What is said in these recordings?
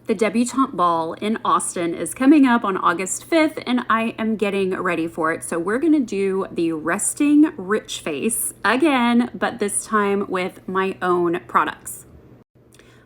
The debutante ball in Austin is coming up on August 5th, and I am getting ready for it. So we're gonna do the resting rich face again, but this time with my own products.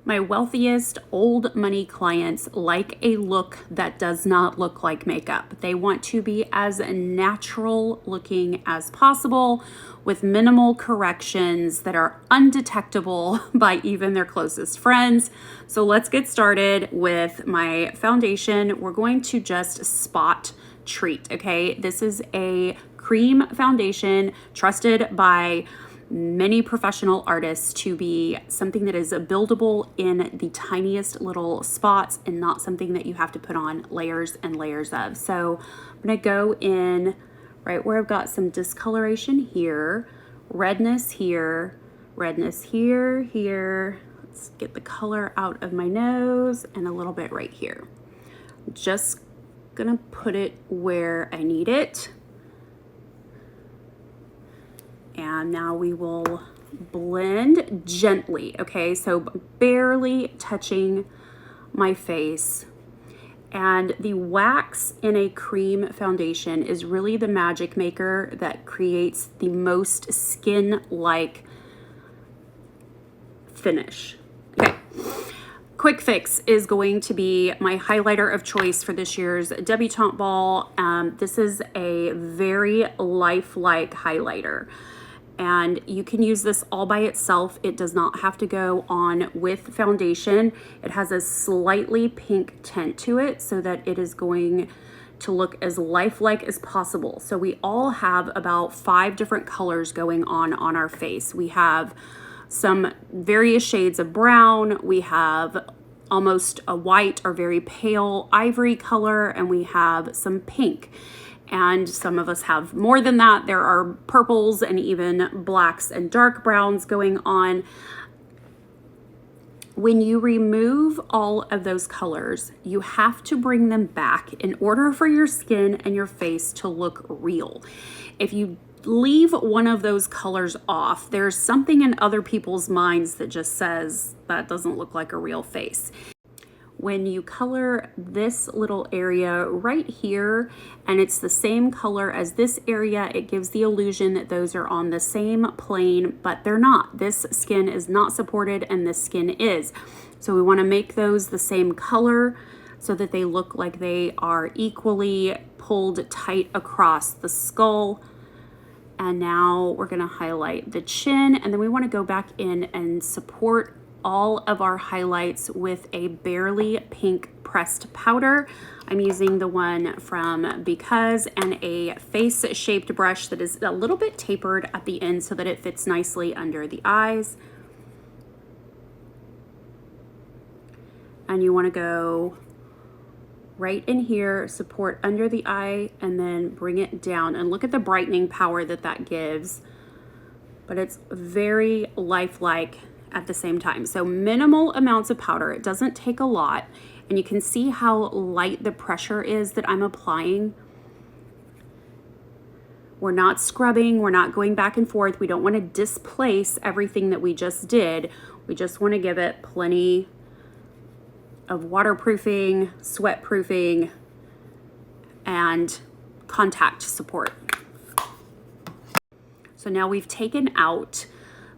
My wealthiest old money clients like a look that does not look like makeup. They want to be as natural looking as possible with minimal corrections that are undetectable by even their closest friends. So let's get started with my foundation. We're going to just spot treat, okay? This is a cream foundation trusted by many professional artists to be something that is buildable in the tiniest little spots and not something that you have to put on layers and layers of. So I'm gonna go in right where I've got some discoloration here, redness here, here. Let's get the color out of my nose and a little bit right here. Just gonna put it where I need it. And now we will blend gently, okay? So barely touching my face. And the wax in a cream foundation is really the magic maker that creates the most skin-like finish. Okay. Quick Fix is going to be my highlighter of choice for this year's debutante ball. This is a very lifelike highlighter. And you can use this all by itself. It does not have to go on with foundation. It has a slightly pink tint to it so that it is going to look as lifelike as possible. So we all have about 5 different colors going on our face. We have some various shades of brown. We have almost a white or very pale ivory color, and we have some pink. And some of us have more than that. There are purples and even blacks and dark browns going on. When you remove all of those colors, you have to bring them back in order for your skin and your face to look real. If you leave one of those colors off, there's something in other people's minds that just says that doesn't look like a real face. When you color this little area right here, and it's the same color as this area, it gives the illusion that those are on the same plane, but they're not. This skin is not supported and this skin is. So we want to make those the same color so that they look like they are equally pulled tight across the skull. And now we're going to highlight the chin, and then we want to go back in and support all of our highlights with a barely pink pressed powder. I'm using the one from Because and a face shaped brush that is a little bit tapered at the end so that it fits nicely under the eyes. And you want to go right in here, support under the eye, and then bring it down. And look at the brightening power that that gives. But it's very lifelike at the same time. So minimal amounts of powder. It doesn't take a lot. And you can see how light the pressure is that I'm applying. We're not scrubbing. We're not going back and forth. We don't want to displace everything that we just did. We just want to give it plenty of waterproofing, sweat proofing, and contact support. So now we've taken out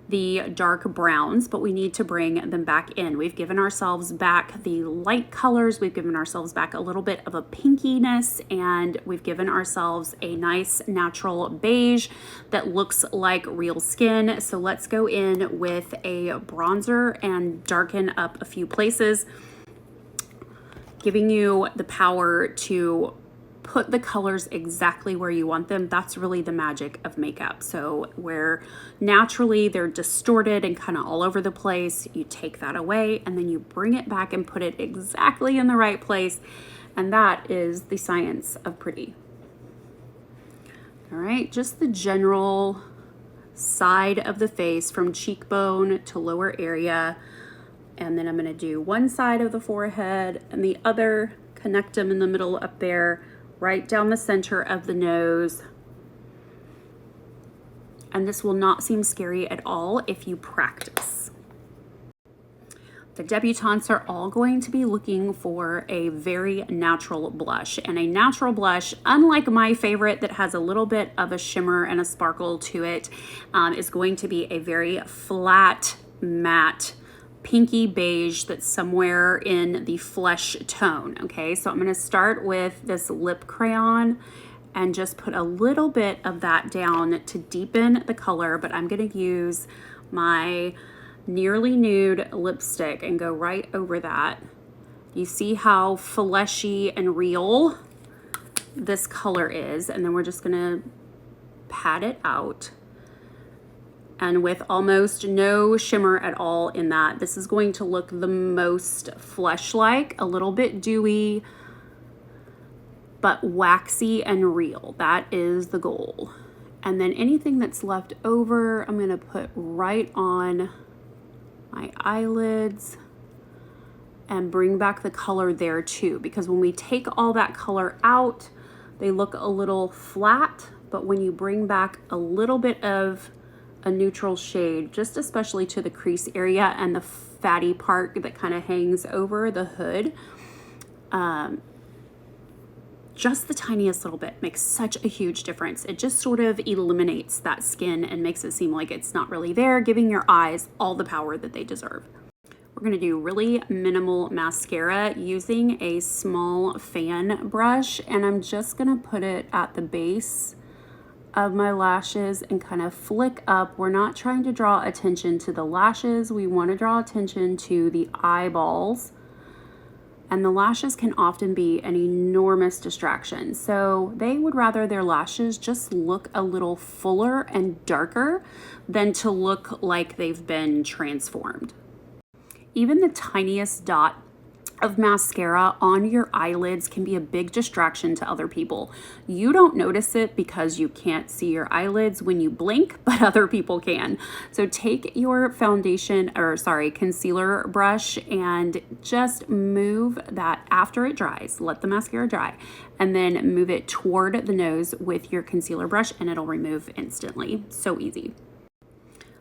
the dark browns, but we need to bring them back in. We've given ourselves back the light colors. We've given ourselves back a little bit of a pinkiness, and we've given ourselves a nice natural beige that looks like real skin. So let's go in with a bronzer and darken up a few places, giving you the power to put the colors exactly where you want them. That's really the magic of makeup. So where naturally they're distorted and kind of all over the place, you take that away and then you bring it back and put it exactly in the right place. And that is the science of pretty. All right, just the general side of the face from cheekbone to lower area. And then I'm gonna do one side of the forehead and the other, connect them in the middle up there, right down the center of the nose. And this will not seem scary at all if you practice. The debutantes are all going to be looking for a very natural blush, and a natural blush, unlike my favorite that has a little bit of a shimmer and a sparkle to it, is going to be a very flat, matte, pinky beige that's somewhere in the flesh tone. Okay, so I'm going to start with this lip crayon and just put a little bit of that down to deepen the color, but I'm going to use my nearly nude lipstick and go right over that. You see how fleshy and real this color is, and then we're just gonna pat it out. And with almost no shimmer at all in that, this is going to look the most flesh-like, a little bit dewy, but waxy and real. That is the goal. And then anything that's left over, I'm gonna put right on my eyelids and bring back the color there too, because when we take all that color out, they look a little flat, but when you bring back a little bit of a neutral shade, just especially to the crease area and the fatty part that kind of hangs over the hood, just the tiniest little bit makes such a huge difference. It just sort of eliminates that skin and makes it seem like it's not really there, giving your eyes all the power that they deserve. We're gonna do really minimal mascara using a small fan brush, and I'm just gonna put it at the base of my lashes and kind of flick up. We're not trying to draw attention to the lashes. We wanna draw attention to the eyeballs. And the lashes can often be an enormous distraction. So they would rather their lashes just look a little fuller and darker than to look like they've been transformed. Even the tiniest dot of mascara on your eyelids can be a big distraction to other people. You don't notice it because you can't see your eyelids when you blink, but other people can. So take your concealer brush and just move that after it dries. Let the mascara dry and then move it toward the nose with your concealer brush and it'll remove instantly. So easy.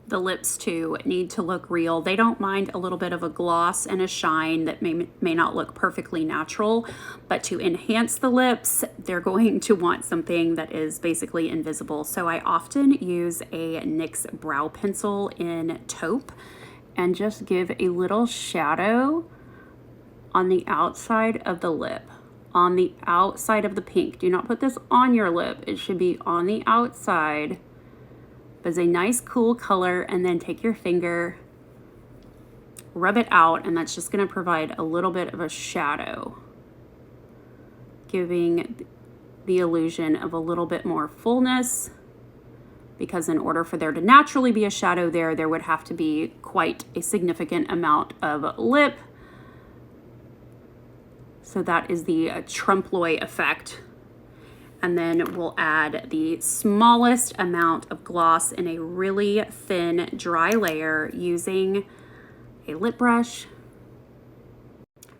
The lips too need to look real. They don't mind a little bit of a gloss and a shine that may not look perfectly natural, but to enhance the lips, they're going to want something that is basically invisible. So I often use a NYX brow pencil in taupe and just give a little shadow on the outside of the lip, on the outside of the pink. Do not put this on your lip. It should be on the outside. As a nice cool color, and then take your finger, rub it out, and that's just going to provide a little bit of a shadow, giving the illusion of a little bit more fullness, because in order for there to naturally be a shadow there, there would have to be quite a significant amount of lip. So that is the trompe-l'oeil effect. And then we'll add the smallest amount of gloss in a really thin, dry layer using a lip brush.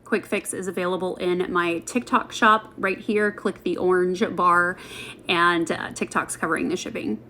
Quick Fix is available in my TikTok shop right here. Click the orange bar, and TikTok's covering the shipping.